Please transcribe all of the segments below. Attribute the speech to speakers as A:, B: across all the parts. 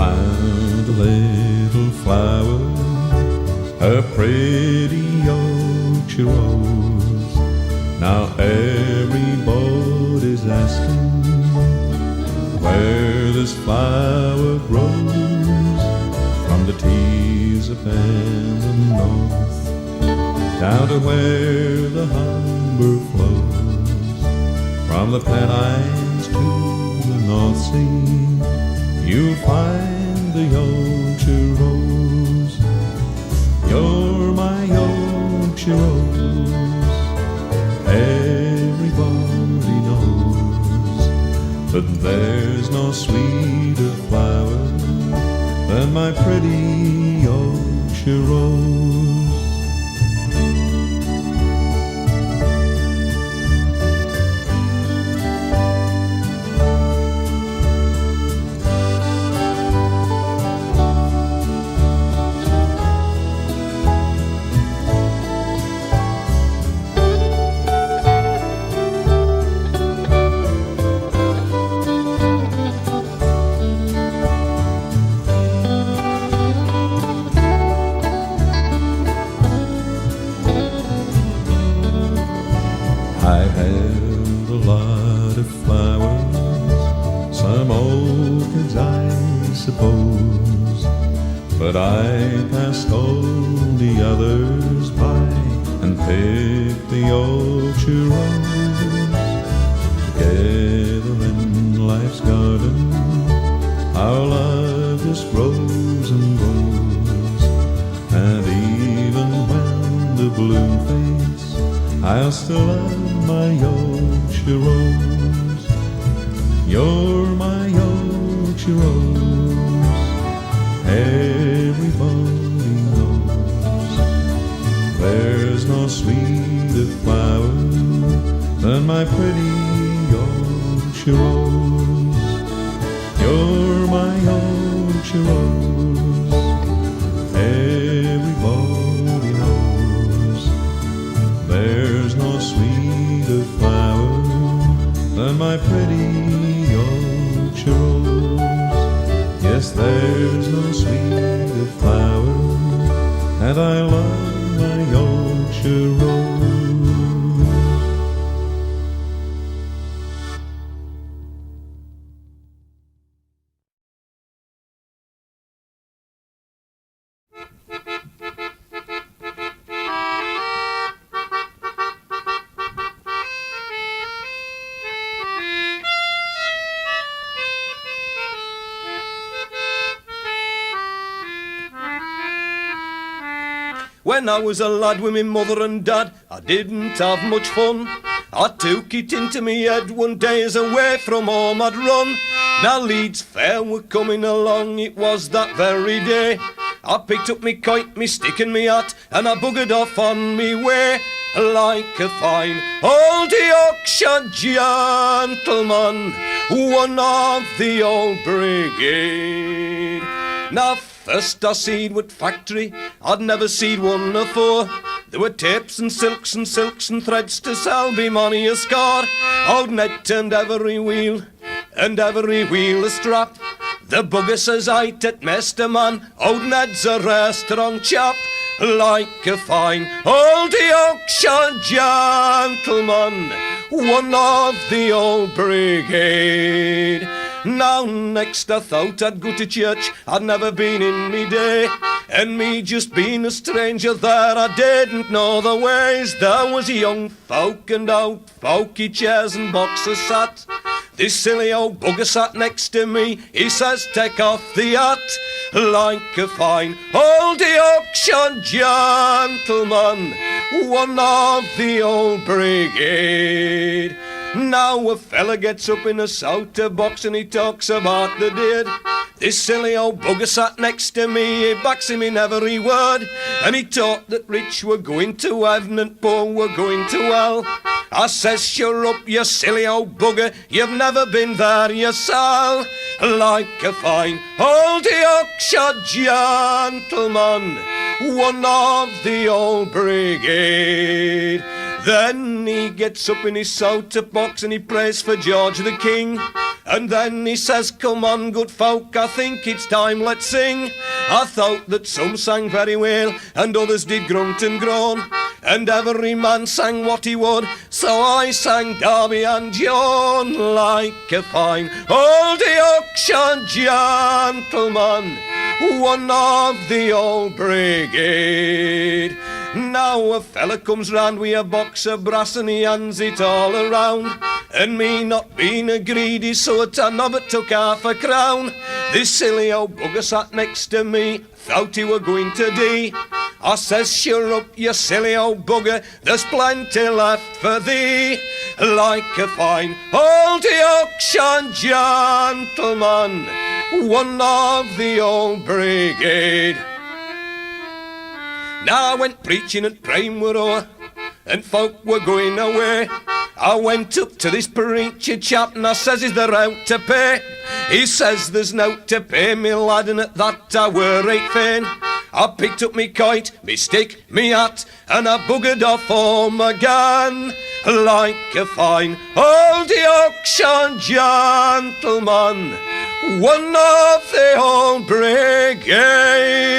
A: found a little flower, a pretty Yorkshire rose. Now everybody's asking where this flower grows. From the tees up in the north, down to where the Humber flows. From the Pennines to the North Sea, you'll find the Yorkshire rose. You're my Yorkshire rose, everybody knows. But there's no sweeter flower than my pretty Yorkshire rose. I had a lot of flowers, some orchids I suppose, but I passed all the others by and picked the Yorkshire rose. Together in life's garden, our love just grows and grows, and even when the bloom fades, I'll still love my Yorkshire rose. You're my Yorkshire rose, everybody knows. There's no sweeter flower than my pretty Yorkshire rose. You're my Yorkshire rose, everybody knows. There's no sweeter flower than my pretty Yorkshire rose. Yes, there's no sweeter flower, and I love my Yorkshire rose.
B: When I was a lad with me mother and dad, I didn't have much fun. I took it into me head one day as away from home I'd run. Now Leeds Fair were coming along, it was that very day. I picked up me kite, me stick and me hat, and I buggered off on me way. Like a fine old Yorkshire gentleman, one of the old brigade. Now first I seed what factory, I'd never seed one afore. There were tapes and silks and threads to sell me money a score. Old Ned turned every wheel, and every wheel a strap. The bugger says I tet master man, old Ned's a rare strong chap. Like a fine old Yorkshire gentleman, one of the old brigade. Now next I thought I'd go to church, I'd never been in me day, and me just being a stranger there, I didn't know the ways. There was young folk and old folky chairs and boxes sat. This silly old bugger sat next to me, he says take off the hat. Like a fine old Yorkshire gentleman, one of the old brigade. Now a fella gets up in a soda box and he talks about the dead. This silly old bugger sat next to me, he backs him in every word, and he taught that rich were going to heaven and poor were going to hell. I says, sure up, you silly old bugger, you've never been there yourself. Like a fine old Yorkshire gentleman, one of the old brigade. Then he gets up in his soda box and he prays for George the King, And then he says, come on, good folk, I think it's time, let's sing. I thought that some sang very well, and others did grunt and groan, and every man sang what he would, so I sang Darby and Joan like a fine old Yorkshire gentleman, one of the old brigade. Now a fella comes round with a box of brass and he hands it all around, and me not being a greedy sort, I never took half a crown. This silly old bugger sat next to me, thought he were going to die. I says, sure up, you silly old bugger, there's plenty left for thee. Like a fine old Yorkshire gentleman, one of the old brigade. Now I went preaching and praying were o'er, and folk were going away. I went up to this preacher chap and I says, is there out to pay? He says, there's nought to pay, me lad, and at that I were right fain. I picked up me kite, me stick, me hat, and I buggered off home again. Like a fine old Yorkshire gentleman, one of the old brigade.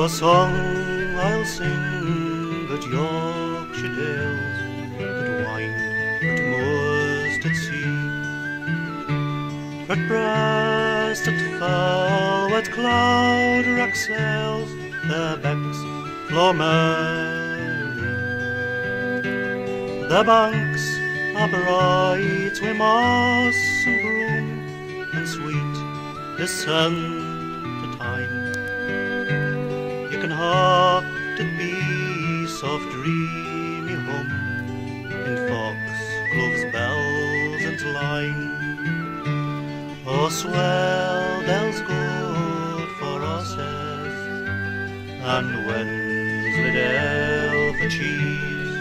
C: A song I'll sing at Yorkshire dales, that wind at moors at sea, at breast at fell wet cloud rack sails, their becks flow merry. The banks are bright with moss and broom, and sweet is scent to time. You can hear it beats of dreamy hum in foxgloves, bells and line. Oh, Swelldale's good for horses, and Wensleydale for cheese,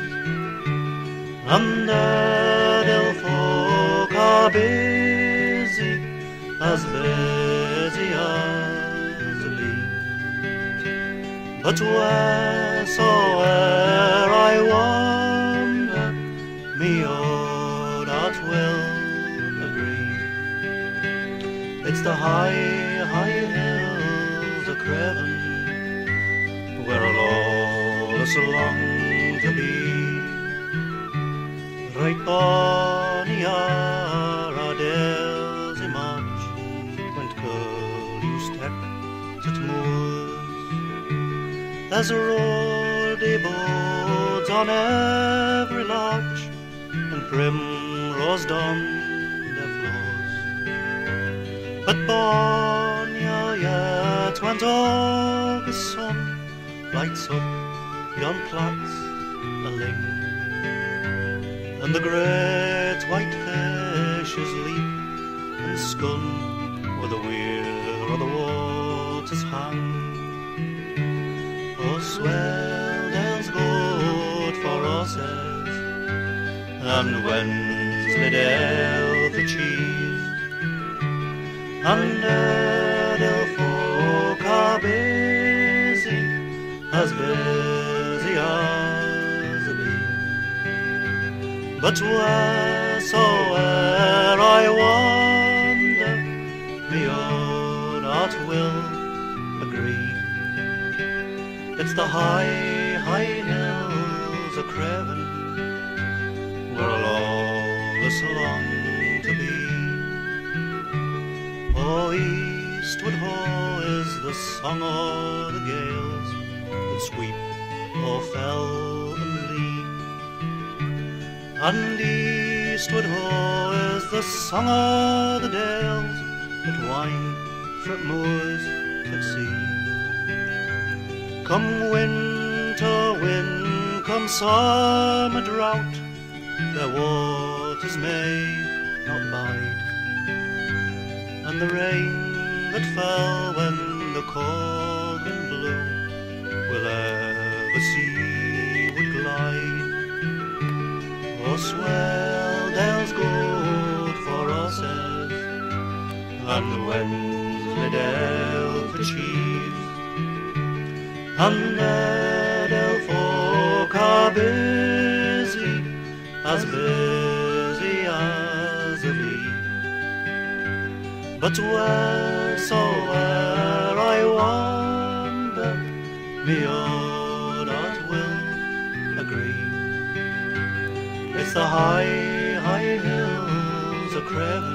C: and Nidderdale folk are busy as a bee. But wheresoe'er I wander, me old heart will agree. It's the high hills of Craven, where I'll always long to be. Right bonny are our dales in March, when curlew step to moors. There's ruddy boards on every lodge, and primrose down their floors. But bonnier yet when August sun lights up yon plats a-ling, and the great white fishes leap and scun where the weir of the waters hang. Oh, Swelldale's good for horses, and Wensleydale for cheese, and Nidderdale folk are busy as a bee. But wheresoe'er I wander, me own heart will agree. It's the high hills of Craven, where I'll always long to be. Oh, eastward ho is the song of the gales that sweep o'er fell and lea, and eastward ho is the song of the dales that wind from moors at sea. Come winter wind, come summer drought, their waters may not bide, and the rain that fell when the cold wind blew will ever seaward glide. Oh, Swelldale's good for horses, and Wensleydale for cheese, and Nidderdale folk are busy as a bee. But wheresoe'er I wander, me own heart will agree. It's the high hills of Craven,